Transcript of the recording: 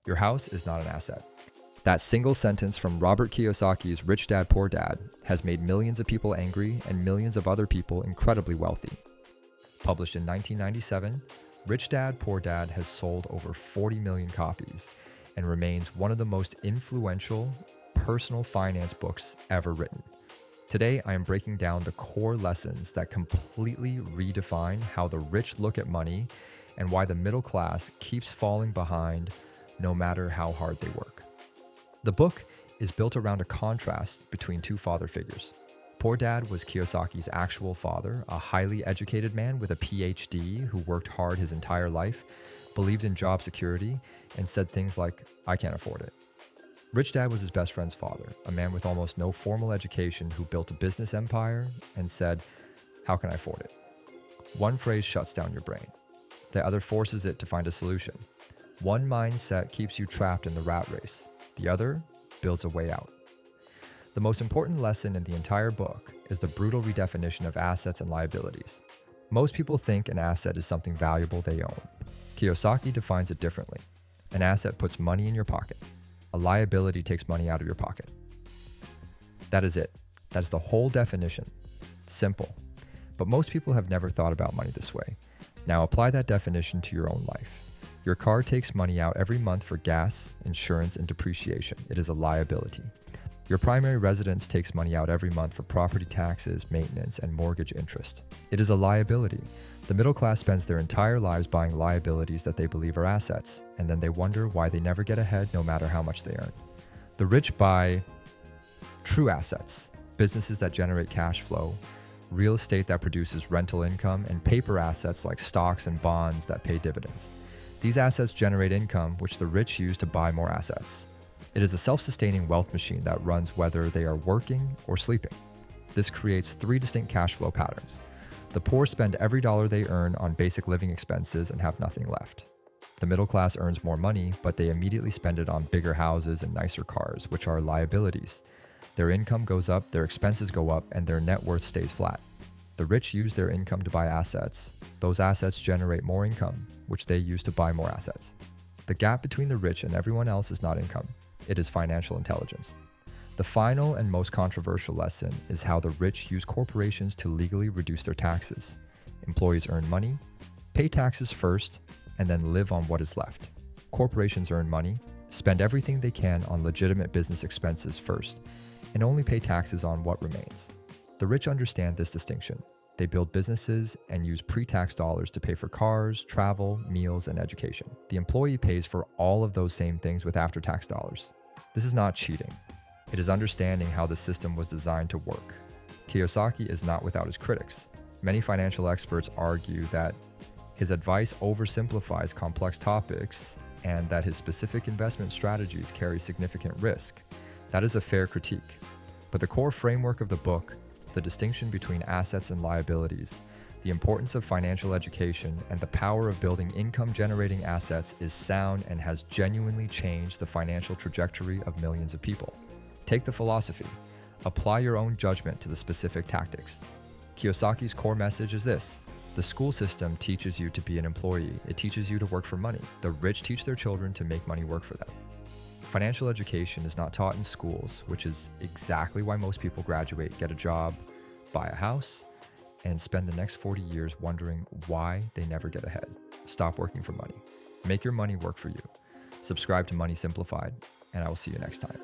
Your house is not an asset. That single sentence from Robert Kiyosaki's Rich Dad, Poor Dad has made millions of people angry and millions of other people incredibly wealthy. Published in 1997, Rich Dad, Poor Dad has sold over 40 million copies and remains one of the most influential personal finance books ever written. Today, I am breaking down the core lessons that completely redefine how the rich look at money and why the middle class keeps falling behind no matter how hard they work. The book is built around a contrast between two father figures. Poor Dad was Kiyosaki's actual father, a highly educated man with a PhD who worked hard his entire life, believed in job security, and said things like, "I can't afford it." Rich Dad was his best friend's father, a man with almost no formal education who built a business empire and said, "How can I afford it?" One phrase shuts down your brain. The other forces it to find a solution. One mindset keeps you trapped in the rat race. The other builds a way out. The most important lesson in the entire book is the brutal redefinition of assets and liabilities. Most people think an asset is something valuable they own. Kiyosaki defines it differently. An asset puts money in your pocket. A liability takes money out of your pocket. That is it. That is the whole definition. Simple. But most people have never thought about money this way. Now apply that definition to your own life. Your car takes money out every month for gas, insurance, and depreciation. It is a liability. Your primary residence takes money out every month for property taxes, maintenance, and mortgage interest. It is a liability. The middle class spends their entire lives buying liabilities that they believe are assets, and then they wonder why they never get ahead no matter how much they earn. The rich buy true assets, businesses that generate cash flow, real estate that produces rental income, and paper assets like stocks and bonds that pay dividends. These assets generate income, which the rich use to buy more assets. It is a self-sustaining wealth machine that runs whether they are working or sleeping. This creates three distinct cash flow patterns. The poor spend every dollar they earn on basic living expenses and have nothing left. The middle class earns more money, but they immediately spend it on bigger houses and nicer cars, which are liabilities. Their income goes up, their expenses go up, and their net worth stays flat. The rich use their income to buy assets. Those assets generate more income, which they use to buy more assets. The gap between the rich and everyone else is not income. It is financial intelligence. The final and most controversial lesson is how the rich use corporations to legally reduce their taxes. Employees earn money, pay taxes first, and then live on what is left. Corporations earn money, spend everything they can on legitimate business expenses first, and only pay taxes on what remains. The rich understand this distinction. They build businesses and use pre-tax dollars to pay for cars, travel, meals, and education. The employee pays for all of those same things with after-tax dollars. This is not cheating. It is understanding how the system was designed to work. Kiyosaki is not without his critics. Many financial experts argue that his advice oversimplifies complex topics and that his specific investment strategies carry significant risk. That is a fair critique. But the core framework of the book, the distinction between assets and liabilities, the importance of financial education, and the power of building income-generating assets is sound and has genuinely changed the financial trajectory of millions of people. Take the philosophy. Apply your own judgment to the specific tactics. Kiyosaki's core message is this: the school system teaches you to be an employee. It teaches you to work for money. The rich teach their children to make money work for them. Financial education is not taught in schools, which is exactly why most people graduate, get a job, buy a house, and spend the next 40 years wondering why they never get ahead. Stop working for money. Make your money work for you. Subscribe to Money Simplified, and I will see you next time.